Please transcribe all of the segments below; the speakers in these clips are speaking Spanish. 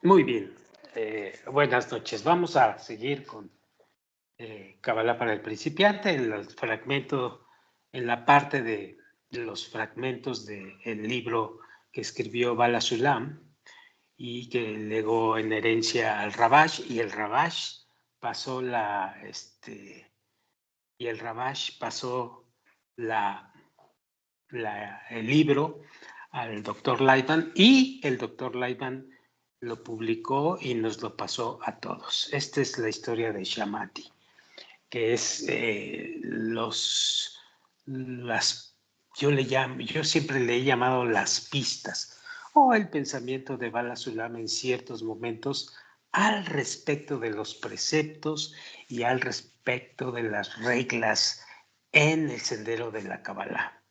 Muy bien. Buenas noches. Vamos a seguir con Cábala para el principiante, en la parte de los fragmentos del libro que escribió Bala Sulam y que legó en herencia al Rabash, y el Rabash pasó el libro al doctor Lightman, y el doctor Lightman lo publicó y nos lo pasó a todos. Esta es la historia de Shamati, que es yo siempre le he llamado las pistas o el pensamiento de Bala Sulam en ciertos momentos al respecto de los preceptos y al respecto de las reglas en el sendero de la Kabbalah.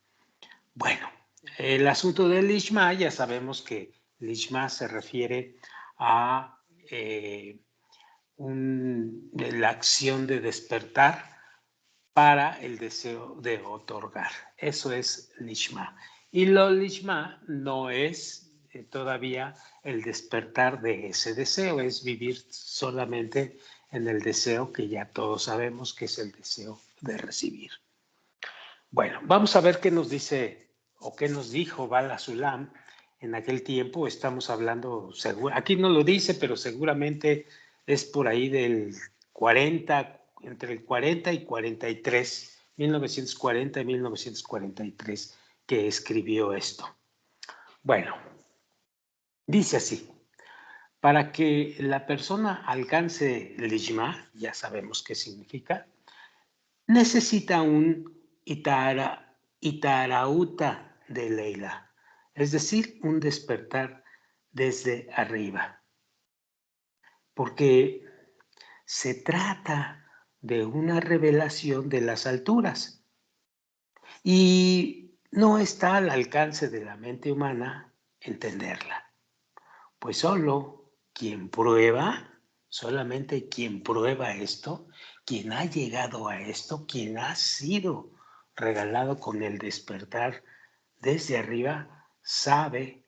Bueno, el asunto del Lishma, ya sabemos que Lishma se refiere a de la acción de despertar para el deseo de otorgar. Eso es Lishma. Y lo Lishma no es todavía el despertar de ese deseo, es vivir solamente en el deseo que ya todos sabemos que es el deseo de recibir. Bueno, vamos a ver qué nos dice o qué nos dijo Bala Sulam en aquel tiempo. Estamos hablando, aquí no lo dice, pero seguramente es por ahí del 40, entre el 40 y 43, 1940 y 1943, que escribió esto. Bueno, dice así: para que la persona alcance el Lishma, ya sabemos qué significa, necesita un Itarauta de Leila, es decir, un despertar desde arriba, porque se trata de una revelación de las alturas y no está al alcance de la mente humana entenderla, pues solamente quien prueba esto, quien ha llegado a esto, quien ha sido regalado con el despertar desde arriba, sabe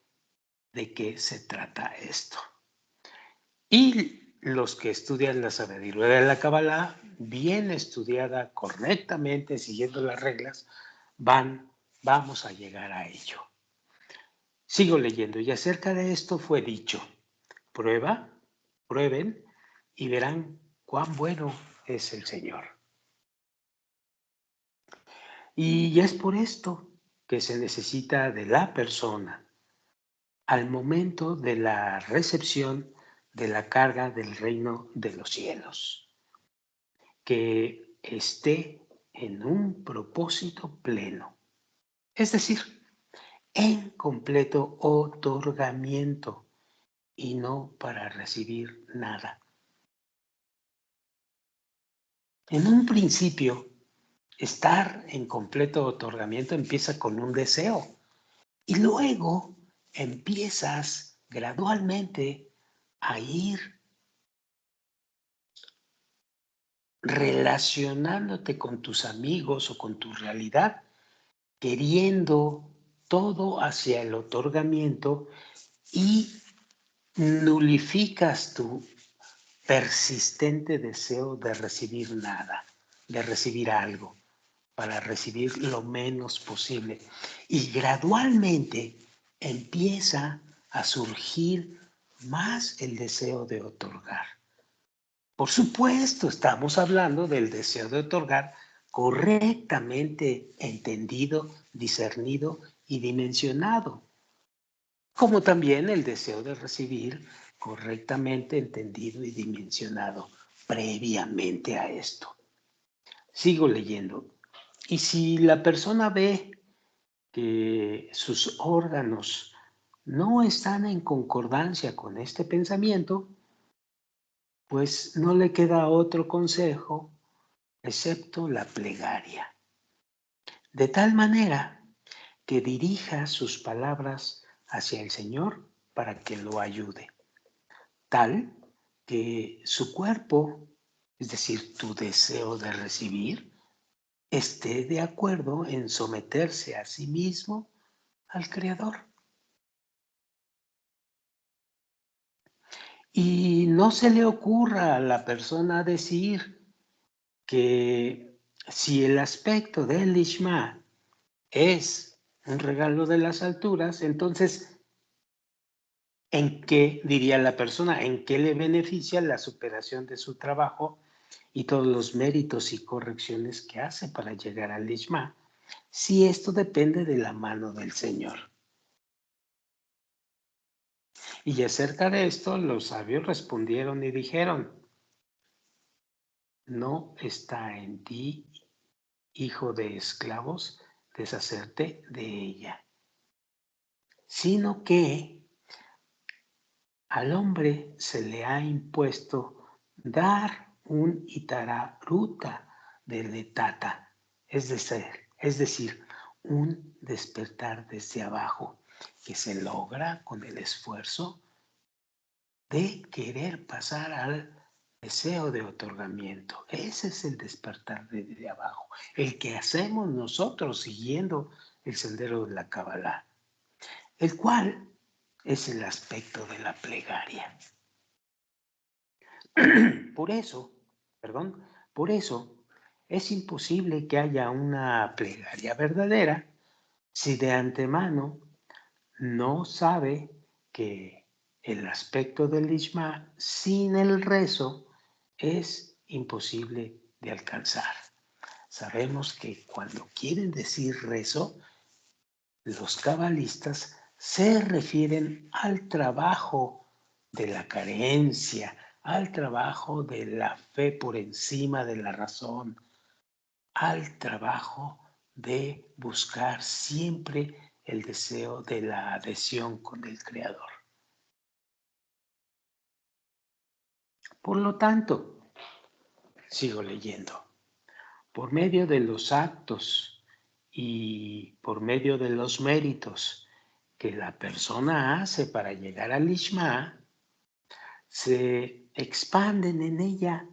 de qué se trata esto. Y los que estudian la sabiduría de la Kabbalah, bien estudiada correctamente, siguiendo las reglas, vamos a llegar a ello. Sigo leyendo, y acerca de esto fue dicho: prueben y verán cuán bueno es el Señor. Y es por esto que se necesita de la persona al momento de la recepción de la carga del reino de los cielos, que esté en un propósito pleno, es decir, en completo otorgamiento y no para recibir nada. En un principio, estar en completo otorgamiento empieza con un deseo y luego empiezas gradualmente a ir relacionándote con tus amigos o con tu realidad, queriendo todo hacia el otorgamiento, y nulificas tu persistente deseo de recibir nada, de recibir algo, para recibir lo menos posible. Y gradualmente empieza a surgir más el deseo de otorgar. Por supuesto, estamos hablando del deseo de otorgar correctamente entendido, discernido y dimensionado, como también el deseo de recibir correctamente entendido y dimensionado previamente a esto. Sigo leyendo. Y si la persona ve que sus órganos no están en concordancia con este pensamiento, pues no le queda otro consejo excepto la plegaria, de tal manera que dirija sus palabras hacia el Señor para que lo ayude, tal que su cuerpo, es decir, tu deseo de recibir, esté de acuerdo en someterse a sí mismo al Creador. Y no se le ocurra a la persona decir que si el aspecto del Lishma es un regalo de las alturas, entonces, ¿en qué, diría la persona, en qué le beneficia la superación de su trabajo y todos los méritos y correcciones que hace para llegar al Lishma, si esto depende de la mano del Señor? Y acerca de esto, los sabios respondieron y dijeron: no está en ti, hijo de esclavos, deshacerte de ella, sino que al hombre se le ha impuesto dar un itararuta de letata, es decir, un despertar desde abajo que se logra con el esfuerzo de querer pasar al deseo de otorgamiento. Ese es el despertar desde abajo, el que hacemos nosotros siguiendo el sendero de la Kabbalah, el cual es el aspecto de la plegaria. Por eso, por eso es imposible que haya una plegaria verdadera si de antemano no sabe que el aspecto del Lishma sin el rezo es imposible de alcanzar. Sabemos que cuando quieren decir rezo, los cabalistas se refieren al trabajo de la carencia, al trabajo de la fe por encima de la razón, al trabajo de buscar siempre el deseo de la adhesión con el Creador. Por lo tanto, sigo leyendo, por medio de los actos y por medio de los méritos que la persona hace para llegar al Lishma, se expanden en ella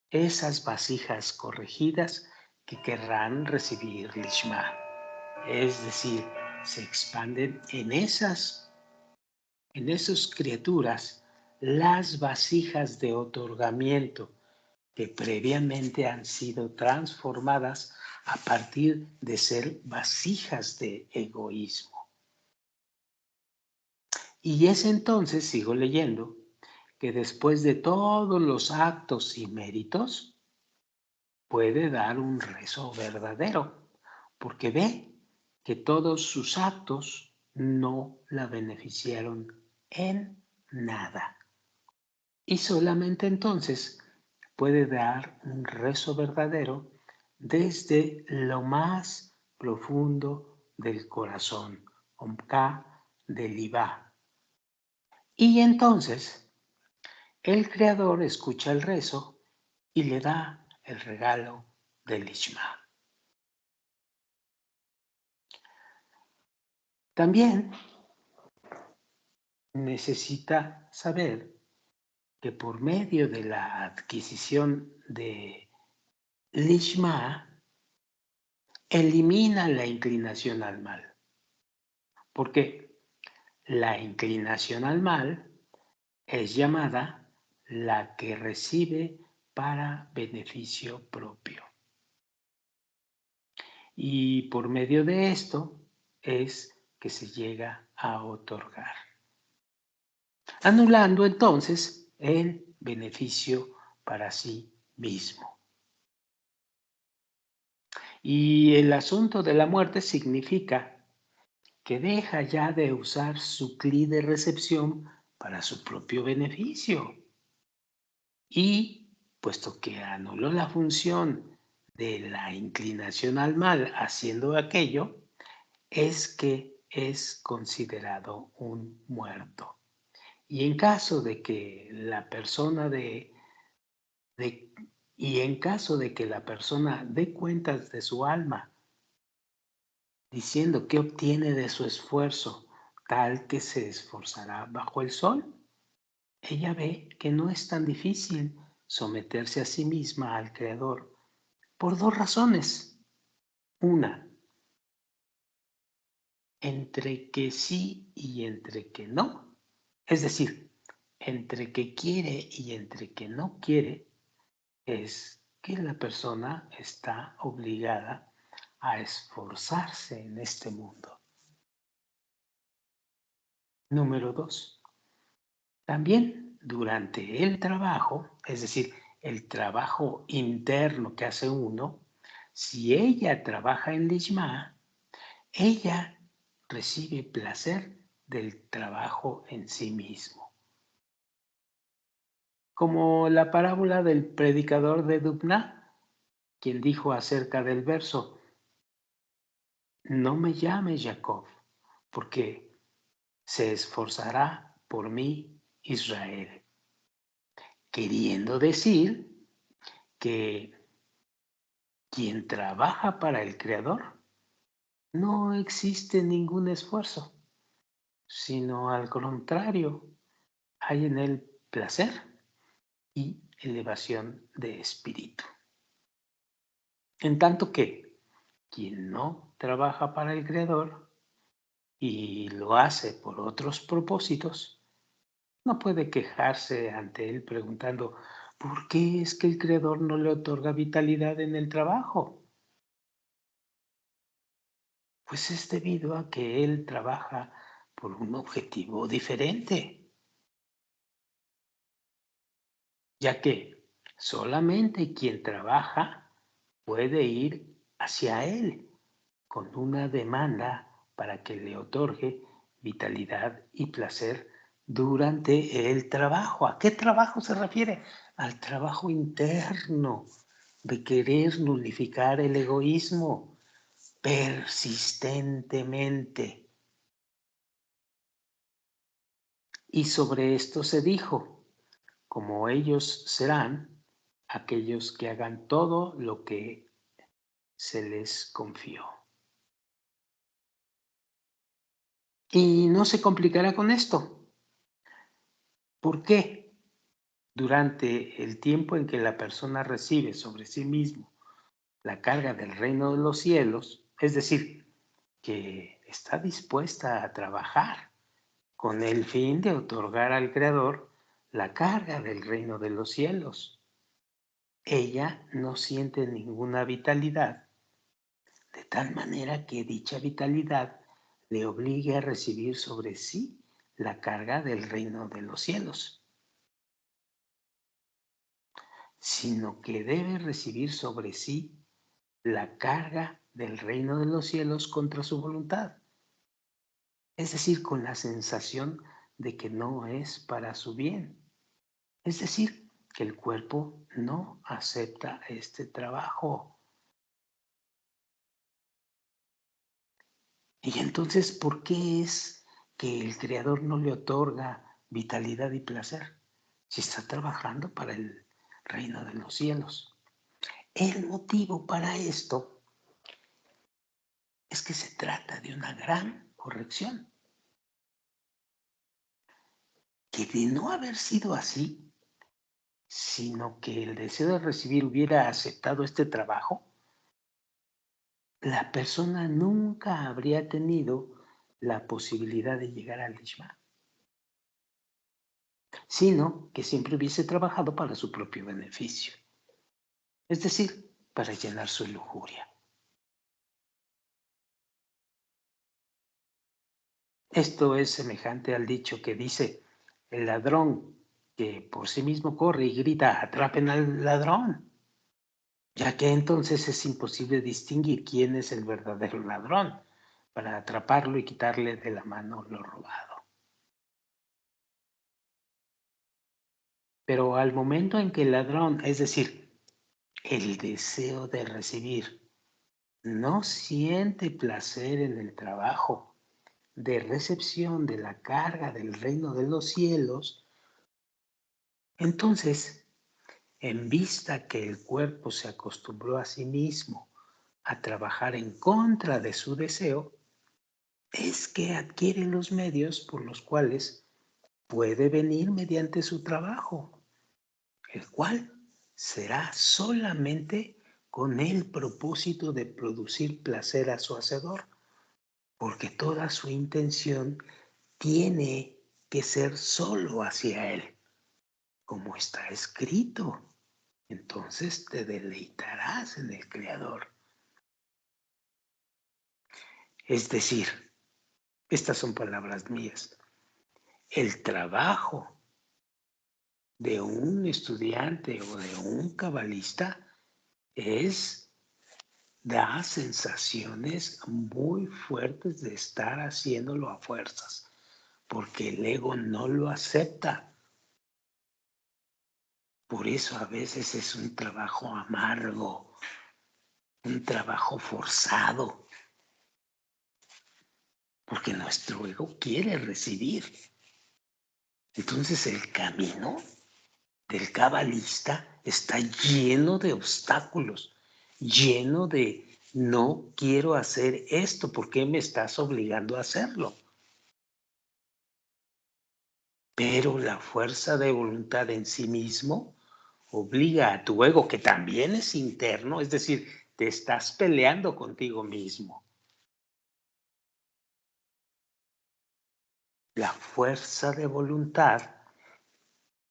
esas vasijas corregidas que querrán recibir Lishma. Es decir, se expanden en esas criaturas las vasijas de otorgamiento que previamente han sido transformadas a partir de ser vasijas de egoísmo. Y es entonces, sigo leyendo, que después de todos los actos y méritos, puede dar un rezo verdadero, porque ve que todos sus actos no la beneficiaron en nada. Y solamente entonces puede dar un rezo verdadero desde lo más profundo del corazón, Omka de Libá. Y entonces el Creador escucha el rezo y le da el regalo del Lishma. También necesita saber que por medio de la adquisición de Lishma, elimina la inclinación al mal. Porque la inclinación al mal es llamada la que recibe para beneficio propio. Y por medio de esto es que se llega a otorgar, anulando entonces el beneficio para sí mismo. Y el asunto de la muerte significa que deja ya de usar su cli de recepción para su propio beneficio. Y puesto que anuló la función de la inclinación al mal haciendo aquello, es que es considerado un muerto. Y en caso de que la persona en caso de que la persona dé cuentas de su alma, diciendo que obtiene de su esfuerzo tal que se esforzará bajo el sol, ella ve que no es tan difícil someterse a sí misma al Creador por dos razones. Una, entre que sí y entre que no. Es decir, entre que quiere y entre que no quiere es que la persona está obligada a esforzarse en este mundo. Número 2. También durante el trabajo, es decir, el trabajo interno que hace uno, si ella trabaja en Lishma, ella recibe placer del trabajo en sí mismo. Como la parábola del predicador de Dubná, quien dijo acerca del verso, no me llames Jacob, porque se esforzará por mí Israel. Queriendo decir que quien trabaja para el Creador no existe ningún esfuerzo, sino al contrario, hay en él placer y elevación de espíritu. En tanto que quien no trabaja para el Creador y lo hace por otros propósitos, no puede quejarse ante él preguntando, ¿por qué es que el Creador no le otorga vitalidad en el trabajo? Pues es debido a que él trabaja por un objetivo diferente, ya que solamente quien trabaja puede ir hacia él con una demanda para que le otorgue vitalidad y placer durante el trabajo. ¿A qué trabajo se refiere? Al trabajo interno de querer nulificar el egoísmo persistentemente. Y sobre esto se dijo, como ellos serán aquellos que hagan todo lo que se les confió. Y no se complicará con esto. ¿Por qué? Durante el tiempo en que la persona recibe sobre sí mismo la carga del reino de los cielos, es decir, que está dispuesta a trabajar con el fin de otorgar al Creador la carga del reino de los cielos. Ella no siente ninguna vitalidad, de tal manera que dicha vitalidad le obligue a recibir sobre sí la carga del reino de los cielos, sino que debe recibir sobre sí la carga del reino de los cielos contra su voluntad, es decir, con la sensación de que no es para su bien, es decir, que el cuerpo no acepta este trabajo. Y entonces, ¿por qué es que el Creador no le otorga vitalidad y placer si está trabajando para el reino de los cielos? El motivo para esto es que se trata de una gran corrección, que de no haber sido así, sino que el deseo de recibir hubiera aceptado este trabajo, la persona nunca habría tenido la posibilidad de llegar al Lishma, sino que siempre hubiese trabajado para su propio beneficio, es decir, para llenar su lujuria. Esto es semejante al dicho que dice, el ladrón que por sí mismo corre y grita, atrapen al ladrón, ya que entonces es imposible distinguir quién es el verdadero ladrón para atraparlo y quitarle de la mano lo robado. Pero al momento en que el ladrón, es decir, el deseo de recibir, no siente placer en el trabajo de recepción de la carga del reino de los cielos, entonces, en vista que el cuerpo se acostumbró a sí mismo a trabajar en contra de su deseo, es que adquiere los medios por los cuales puede venir mediante su trabajo, el cual será solamente con el propósito de producir placer a su hacedor, porque toda su intención tiene que ser solo hacia él. como está escrito. Entonces te deleitarás en el Creador. Es decir, estas son palabras mías. El trabajo de un estudiante o de un cabalista da sensaciones muy fuertes de estar haciéndolo a fuerzas, porque el ego no lo acepta. Por eso a veces es un trabajo amargo, un trabajo forzado, porque nuestro ego quiere recibir. Entonces el camino del cabalista está lleno de obstáculos, lleno de no quiero hacer esto, ¿por qué me estás obligando a hacerlo? Pero la fuerza de voluntad en sí mismo obliga a tu ego, que también es interno, es decir, te estás peleando contigo mismo. La fuerza de voluntad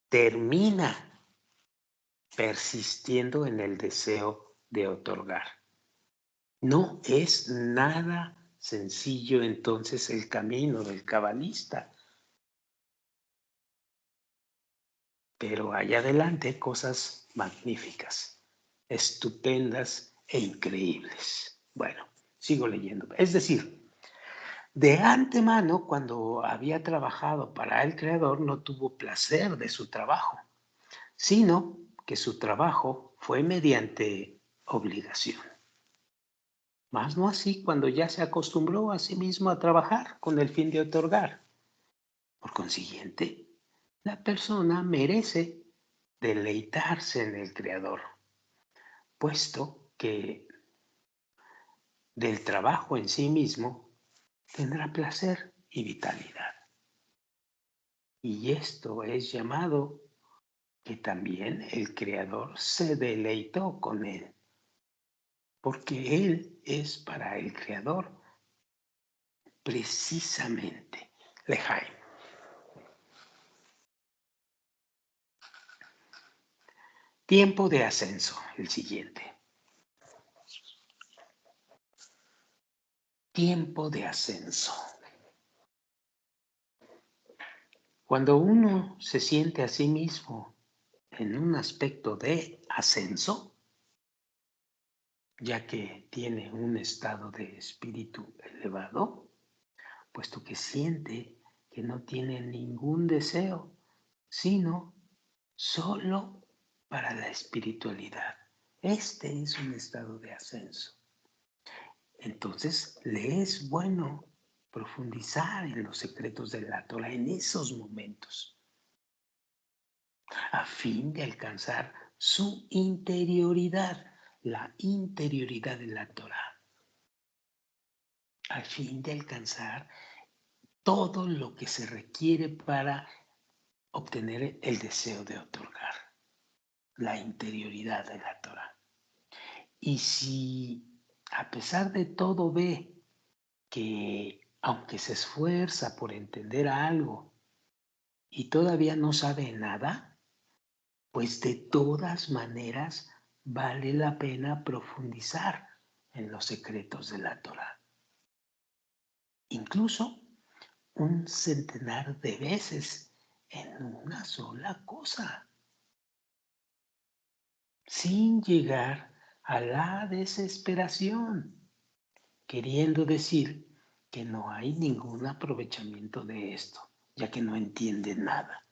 termina persistiendo en el deseo de otorgar. No es nada sencillo entonces el camino del cabalista, pero hay adelante cosas magníficas, estupendas e increíbles. Bueno, sigo leyendo. Es decir, de antemano, cuando había trabajado para el Creador, no tuvo placer de su trabajo, sino que su trabajo fue mediante obligación. Mas no así cuando ya se acostumbró a sí mismo a trabajar con el fin de otorgar. Por consiguiente, la persona merece deleitarse en el Creador, puesto que del trabajo en sí mismo tendrá placer y vitalidad. Y esto es llamado que también el Creador se deleitó con él, porque él es para el Creador precisamente Lejaim. Tiempo de ascenso, el siguiente. Tiempo de ascenso. Cuando uno se siente a sí mismo en un aspecto de ascenso, ya que tiene un estado de espíritu elevado, puesto que siente que no tiene ningún deseo, sino solo para la espiritualidad. Este es un estado de ascenso. Entonces, le es bueno profundizar en los secretos de la Torah en esos momentos, a fin de alcanzar su interioridad, la interioridad de la Torah, a fin de alcanzar todo lo que se requiere para obtener el deseo de otorgar, la interioridad de la Torah. Y si a pesar de todo ve que aunque se esfuerza por entender algo y todavía no sabe nada, pues de todas maneras vale la pena profundizar en los secretos de la Torah. Incluso un centenar de veces en una sola cosa, sin llegar a la desesperación, queriendo decir que no hay ningún aprovechamiento de esto, ya que no entiende nada.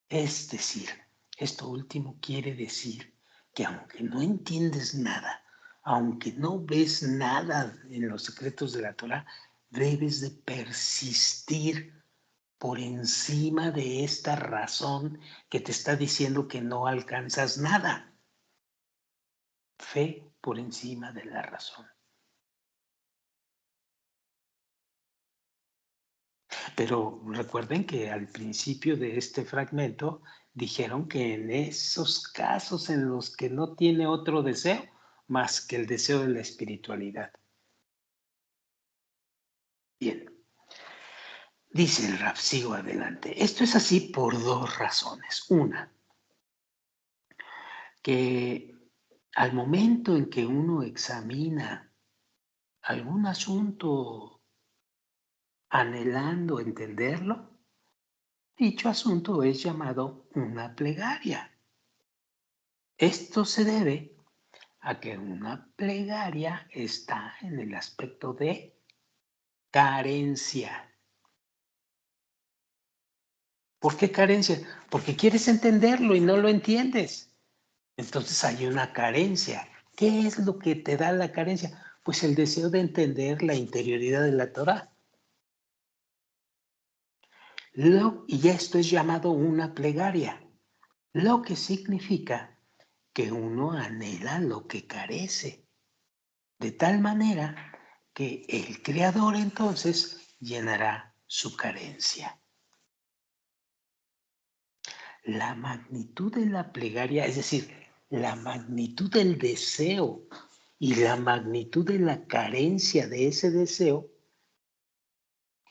Es decir, esto último quiere decir que aunque no entiendes nada, aunque no ves nada en los secretos de la Torah, debes de persistir por encima de esta razón que te está diciendo que no alcanzas nada. Fe por encima de la razón. Pero recuerden que al principio de este fragmento dijeron que en esos casos en los que no tiene otro deseo más que el deseo de la espiritualidad. Bien, dice el Rab, sigo adelante. Esto es así por dos razones. Una, que al momento en que uno examina algún asunto anhelando entenderlo, dicho asunto es llamado una plegaria. Esto se debe a que una plegaria está en el aspecto de carencia. ¿Por qué carencia? Porque quieres entenderlo y no lo entiendes. Entonces hay una carencia. ¿Qué es lo que te da la carencia? Pues el deseo de entender la interioridad de la Torah. Y esto es llamado una plegaria, lo que significa que uno anhela lo que carece, de tal manera que el Creador entonces llenará su carencia. La magnitud de la plegaria, es decir, la magnitud del deseo y la magnitud de la carencia de ese deseo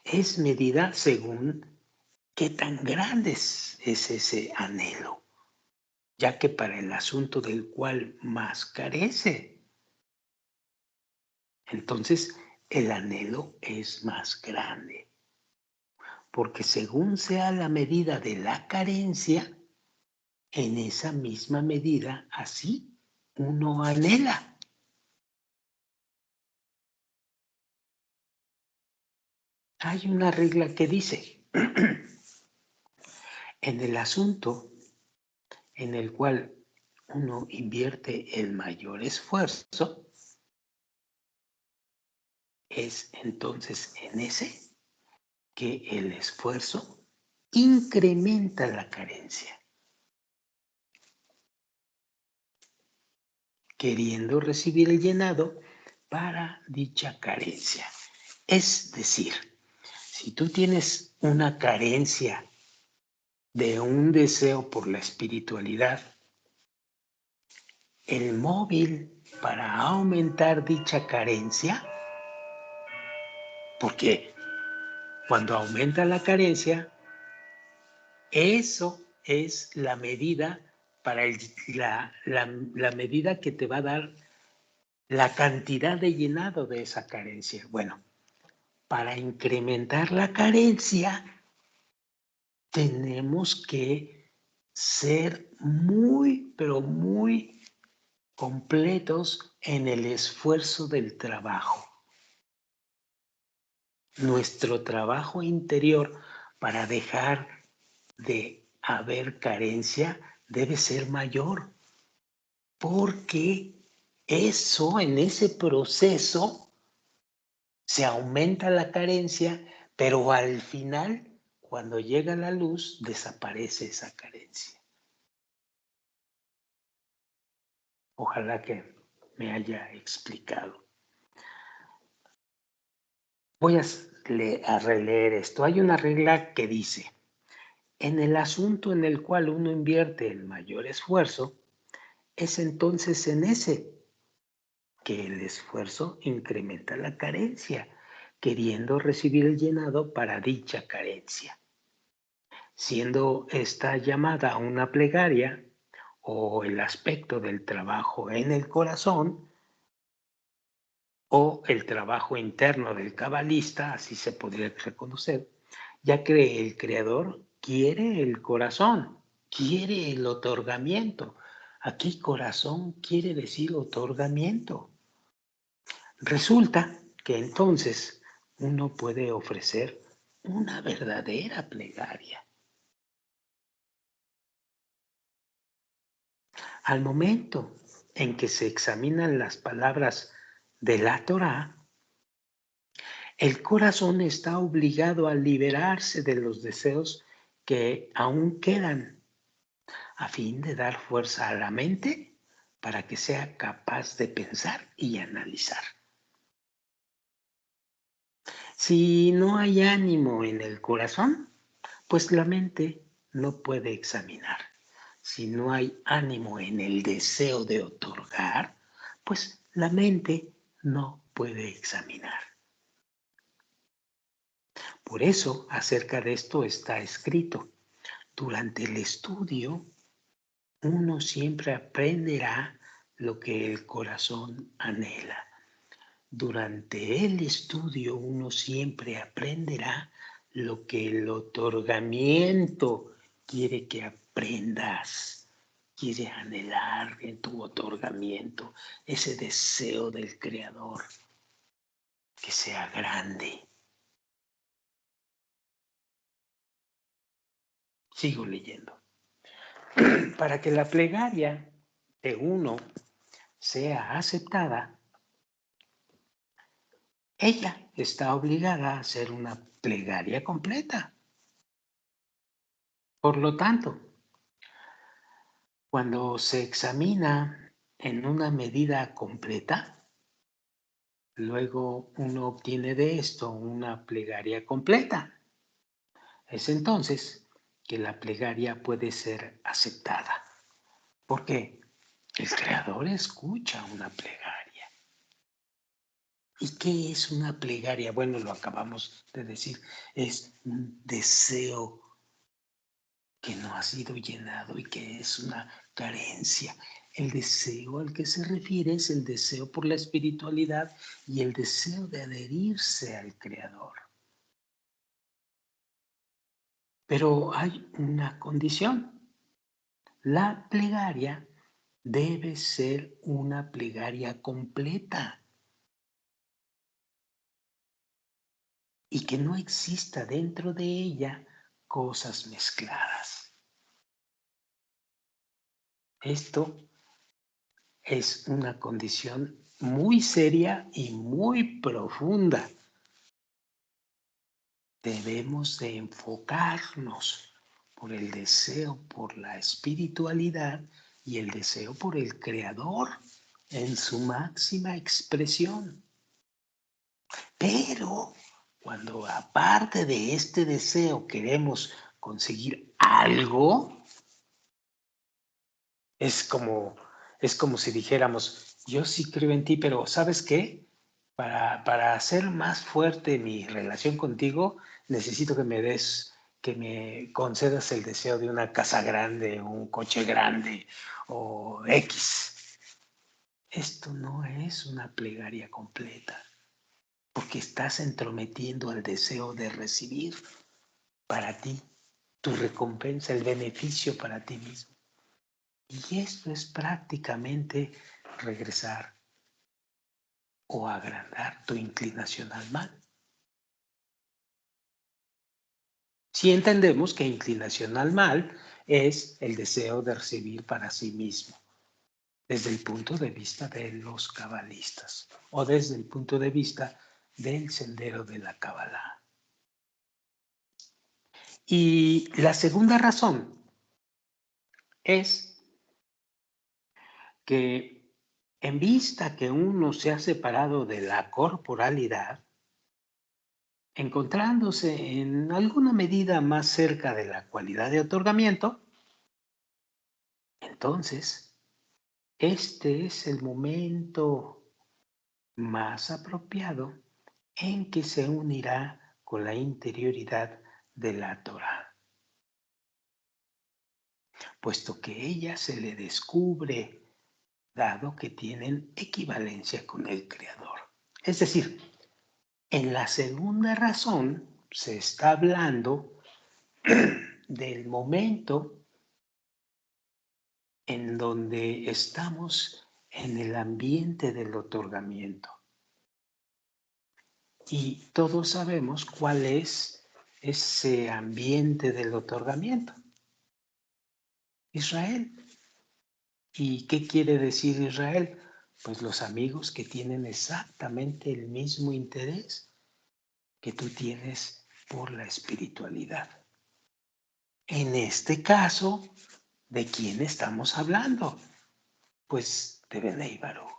es medida según qué tan grande es ese anhelo, ya que para el asunto del cual más carece, entonces el anhelo es más grande, porque según sea la medida de la carencia, en esa misma medida, así uno anhela. Hay una regla que dice, en el asunto en el cual uno invierte el mayor esfuerzo, es entonces en ese que el esfuerzo incrementa la carencia, queriendo recibir el llenado para dicha carencia. Es decir, si tú tienes una carencia de un deseo por la espiritualidad, el móvil para aumentar dicha carencia, porque cuando aumenta la carencia, eso es la medida para la medida que te va a dar la cantidad de llenado de esa carencia. Bueno, para incrementar la carencia, tenemos que ser muy, pero muy completos en el esfuerzo del trabajo. Nuestro trabajo interior para dejar de haber carencia debe ser mayor, porque eso, en ese proceso, se aumenta la carencia, pero al final, cuando llega la luz, desaparece esa carencia. Ojalá que me haya explicado. Voy a releer esto. Hay una regla que dice, en el asunto en el cual uno invierte el mayor esfuerzo, es entonces en ese que el esfuerzo incrementa la carencia, queriendo recibir el llenado para dicha carencia. Siendo esta llamada una plegaria o el aspecto del trabajo en el corazón o el trabajo interno del cabalista, así se podría reconocer, ya que el creador quiere el corazón, quiere el otorgamiento. Aquí corazón quiere decir otorgamiento. Resulta que entonces uno puede ofrecer una verdadera plegaria. Al momento en que se examinan las palabras de la Torá, el corazón está obligado a liberarse de los deseos que aún quedan, a fin de dar fuerza a la mente para que sea capaz de pensar y analizar. Si no hay ánimo en el corazón, pues la mente no puede examinar. Si no hay ánimo en el deseo de otorgar, pues la mente no puede examinar. Por eso, acerca de esto está escrito, durante el estudio uno siempre aprenderá lo que el corazón anhela. Durante el estudio uno siempre aprenderá lo que el otorgamiento quiere que aprendas, quiere anhelar en tu otorgamiento, ese deseo del Creador, que sea grande. Sigo leyendo. Para que la plegaria de uno sea aceptada, ella está obligada a hacer una plegaria completa. Por lo tanto, cuando se examina en una medida completa, luego uno obtiene de esto una plegaria completa. Es entonces que la plegaria puede ser aceptada. Porque el Creador escucha una plegaria. ¿Y qué es una plegaria? Bueno, lo acabamos de decir. Es un deseo que no ha sido llenado y que es una carencia. El deseo al que se refiere es el deseo por la espiritualidad y el deseo de adherirse al Creador. Pero hay una condición. La plegaria debe ser una plegaria completa y que no exista dentro de ella cosas mezcladas. Esto es una condición muy seria y muy profunda. Debemos de enfocarnos por el deseo por la espiritualidad y el deseo por el Creador en su máxima expresión. Pero cuando aparte de este deseo queremos conseguir algo, es como, es como si dijéramos, yo sí creo en ti, pero ¿sabes qué? Para hacer más fuerte mi relación contigo, necesito que me concedas el deseo de una casa grande, un coche grande o X. Esto no es una plegaria completa, porque estás entrometiendo el deseo de recibir para ti tu recompensa, el beneficio para ti mismo. Y esto es prácticamente regresar o agrandar tu inclinación al mal. Si entendemos que inclinación al mal es el deseo de recibir para sí mismo, desde el punto de vista de los cabalistas o desde el punto de vista del sendero de la Kabbalah. Y la segunda razón es que en vista que uno se ha separado de la corporalidad, encontrándose en alguna medida más cerca de la cualidad de otorgamiento, entonces este es el momento más apropiado en que se unirá con la interioridad de la Torah, puesto que ella se le descubre dado que tienen equivalencia con el Creador. Es decir, en la segunda razón se está hablando del momento en donde estamos en el ambiente del otorgamiento. Y todos sabemos cuál es ese ambiente del otorgamiento. Israel. ¿Y qué quiere decir Israel? Pues los amigos que tienen exactamente el mismo interés que tú tienes por la espiritualidad. En este caso, ¿de quién estamos hablando? Pues de Benei Baruch.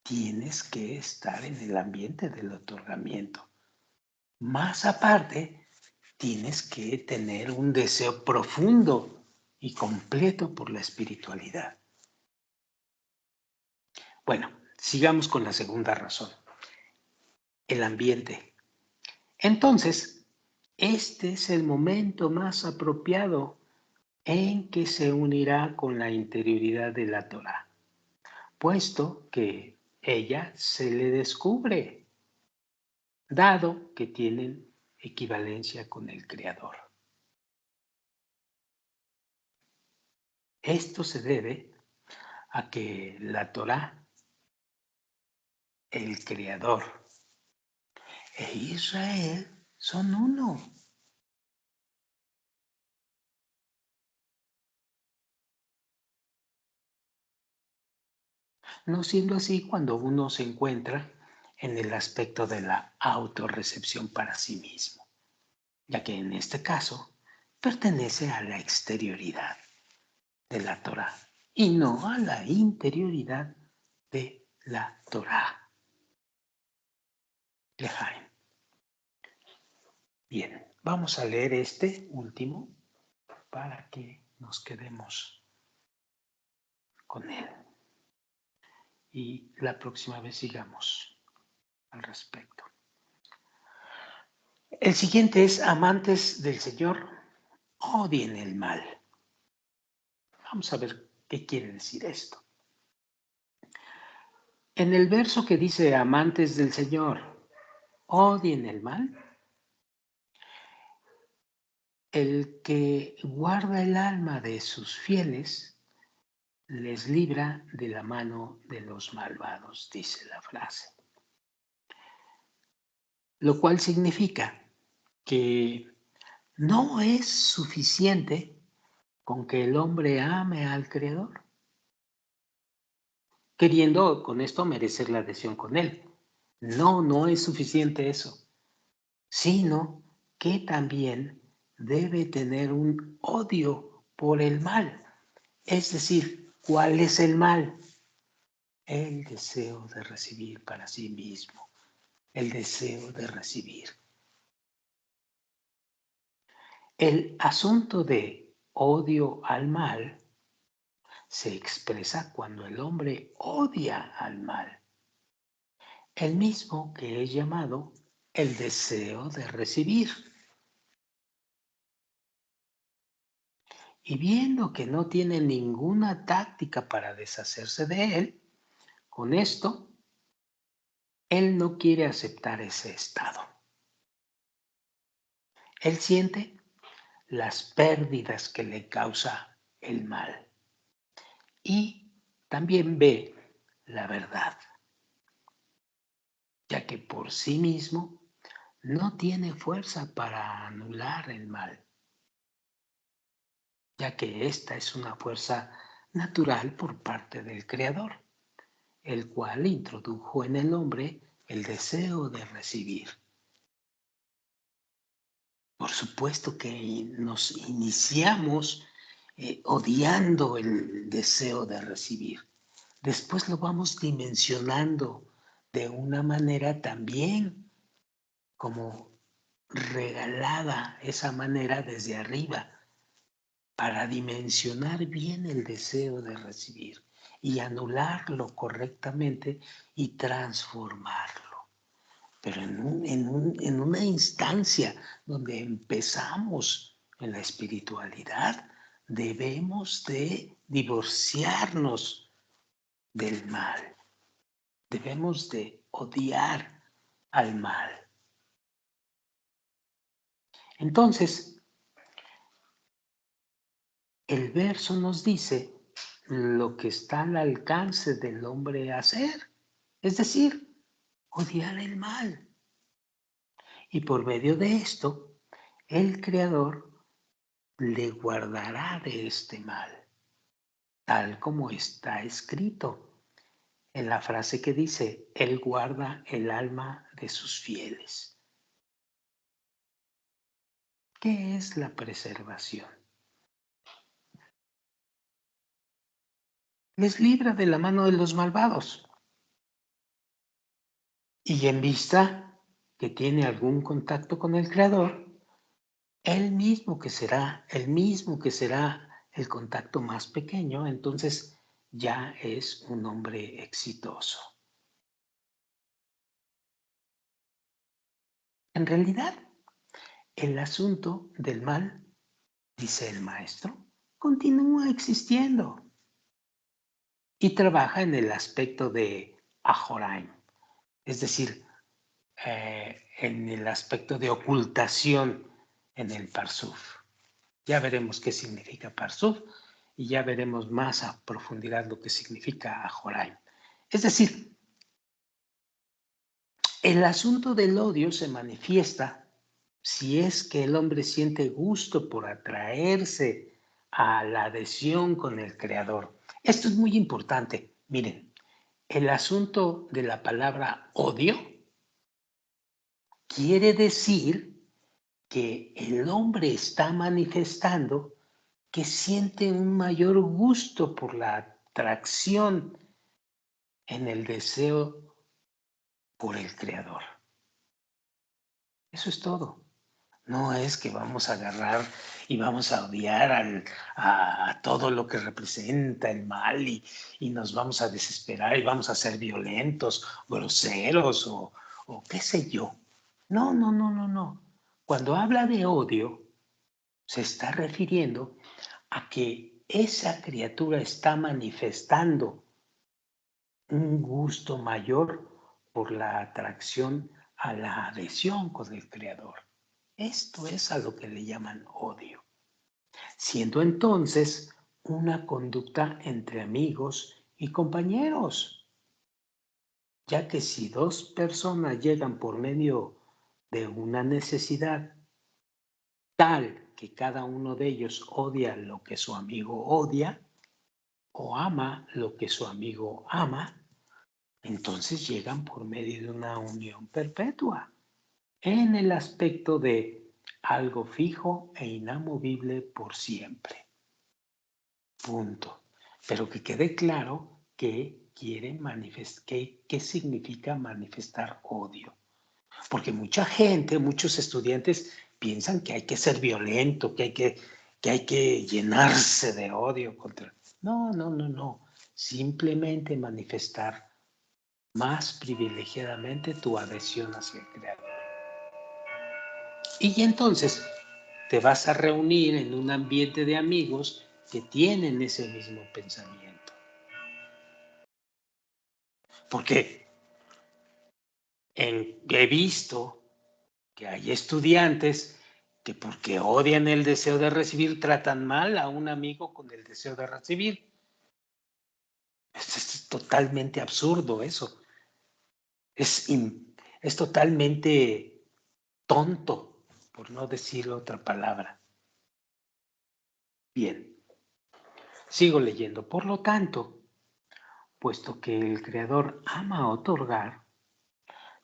Tienes que estar en el ambiente del otorgamiento. Más aparte, tienes que tener un deseo profundo y completo por la espiritualidad. Bueno, sigamos con la segunda razón, el ambiente. Entonces, este es el momento más apropiado en que se unirá con la interioridad de la Torá, puesto que ella se le descubre, dado que tienen equivalencia con el Creador. Esto se debe a que la Torá, el Creador e Israel son uno. No siendo así cuando uno se encuentra en el aspecto de la autorrecepción para sí mismo, ya que en este caso pertenece a la exterioridad de la Torá y no a la interioridad de la Torá. Lejaim. Bien, vamos a leer este último para que nos quedemos con él. Y la próxima vez sigamos al respecto. El siguiente es: amantes del Señor, odien el mal. Vamos a ver qué quiere decir esto. En el verso que dice amantes del Señor, odien el mal, el que guarda el alma de sus fieles les libra de la mano de los malvados, dice la frase. Lo cual significa que no es suficiente con que el hombre ame al Creador, queriendo con esto merecer la adhesión con Él. No, no es suficiente eso, sino que también debe tener un odio por el mal. Es decir, ¿cuál es el mal? El deseo de recibir para sí mismo, el deseo de recibir. El asunto de odio al mal se expresa cuando el hombre odia al mal, el mismo que es llamado el deseo de recibir. Y viendo que no tiene ninguna táctica para deshacerse de él, con esto, él no quiere aceptar ese estado. Él siente las pérdidas que le causa el mal y también ve la verdad, ya que por sí mismo no tiene fuerza para anular el mal, ya que esta es una fuerza natural por parte del Creador, el cual introdujo en el hombre el deseo de recibir. Por supuesto que nos iniciamos odiando el deseo de recibir. Después lo vamos dimensionando de una manera también como regalada, esa manera desde arriba, para dimensionar bien el deseo de recibir y anularlo correctamente y transformarlo. Pero en una instancia donde empezamos en la espiritualidad, debemos de divorciarnos del mal. Debemos de odiar al mal. Entonces, el verso nos dice lo que está al alcance del hombre hacer, es decir, odiar el mal. Y por medio de esto, el Creador le guardará de este mal, tal como está escrito en la frase que dice: Él guarda el alma de sus fieles. ¿Qué es la preservación? Les libra de la mano de los malvados. Y en vista que tiene algún contacto con el Creador, el mismo que será el contacto más pequeño, entonces ya es un hombre exitoso. En realidad, El asunto del mal, dice el maestro, continúa existiendo y trabaja en el aspecto de Ajoraim, es decir, en el aspecto de ocultación en el Parsuf. Ya veremos qué significa Parsuf y ya veremos más a profundidad lo que significa Ajoraim. Es decir, el asunto del odio se manifiesta si es que el hombre siente gusto por atraerse a la adhesión con el Creador. Esto es muy importante. Miren, el asunto de la palabra odio quiere decir que el hombre está manifestando que siente un mayor gusto por la atracción en el deseo por el Creador. Eso es todo. No es que vamos a agarrar y vamos a odiar a todo lo que representa el mal y nos vamos a desesperar y vamos a ser violentos, groseros o qué sé yo. No, no, no, no, no. Cuando habla de odio, se está refiriendo a que esa criatura está manifestando un gusto mayor por la atracción a la adhesión con el Creador. Esto es a lo que le llaman odio, siendo entonces una conducta entre amigos y compañeros, ya que si dos personas llegan por medio de una necesidad tal que cada uno de ellos odia lo que su amigo odia o ama lo que su amigo ama, entonces llegan por medio de una unión perpetua en el aspecto de algo fijo e inamovible por siempre. Punto. Pero que quede claro que quiere qué significa manifestar odio. Porque mucha gente, muchos estudiantes piensan que hay que ser violento, que hay que llenarse de odio contra. No, no, no, no. Simplemente manifestar más privilegiadamente tu adhesión hacia el Creador. Y entonces te vas a reunir en un ambiente de amigos que tienen ese mismo pensamiento. Porque he visto que hay estudiantes que porque odian el deseo de recibir tratan mal a un amigo con el deseo de recibir. Es totalmente absurdo eso. Es totalmente tonto, por no decir otra palabra. Bien, sigo leyendo. Por lo tanto, puesto que el Creador ama otorgar,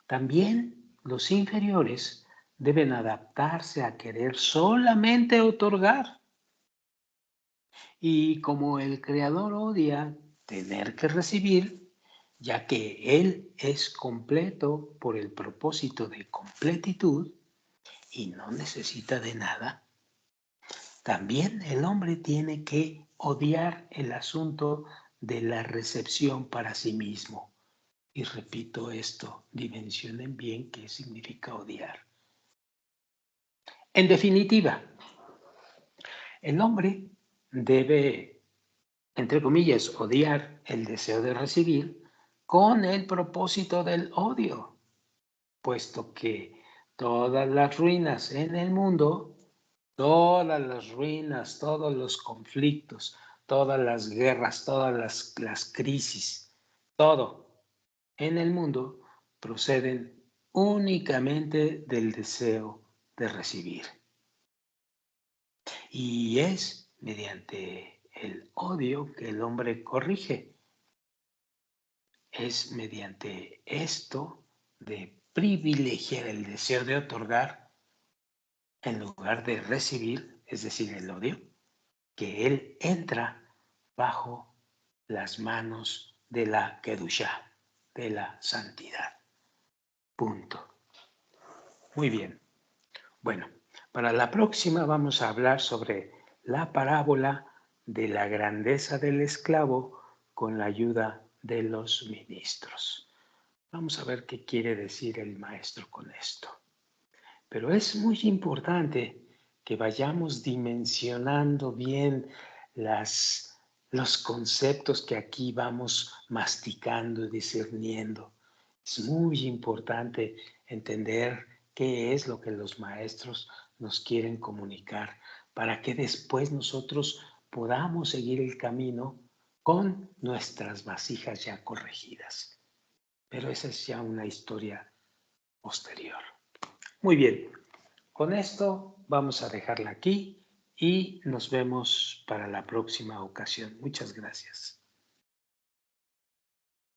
también los inferiores deben adaptarse a querer solamente otorgar. Y como el Creador odia tener que recibir, ya que Él es completo por el propósito de completitud y no necesita de nada, también el hombre tiene que odiar el asunto de la recepción para sí mismo. Y repito esto, dimensionen bien qué significa odiar. En definitiva, el hombre debe, entre comillas, odiar el deseo de recibir con el propósito del odio, puesto que todas las ruinas en el mundo, todas las ruinas, todos los conflictos, todas las guerras, todas las crisis, todo en el mundo proceden únicamente del deseo de recibir. Y es mediante el odio que el hombre corrige. Es mediante esto de privilegiar el deseo de otorgar en lugar de recibir, es decir, el odio, que él entra bajo las manos de la Kedushá, de la santidad. Punto. Muy bien. Bueno, para la próxima vamos a hablar sobre la parábola de la grandeza del esclavo con la ayuda de los ministros. Vamos a ver qué quiere decir el maestro con esto. Pero es muy importante que vayamos dimensionando bien los conceptos que aquí vamos masticando y discerniendo. Es muy importante entender qué es lo que los maestros nos quieren comunicar para que después nosotros podamos seguir el camino con nuestras vasijas ya corregidas. Pero esa es ya una historia posterior. Muy bien, con esto vamos a dejarla aquí y nos vemos para la próxima ocasión. Muchas gracias.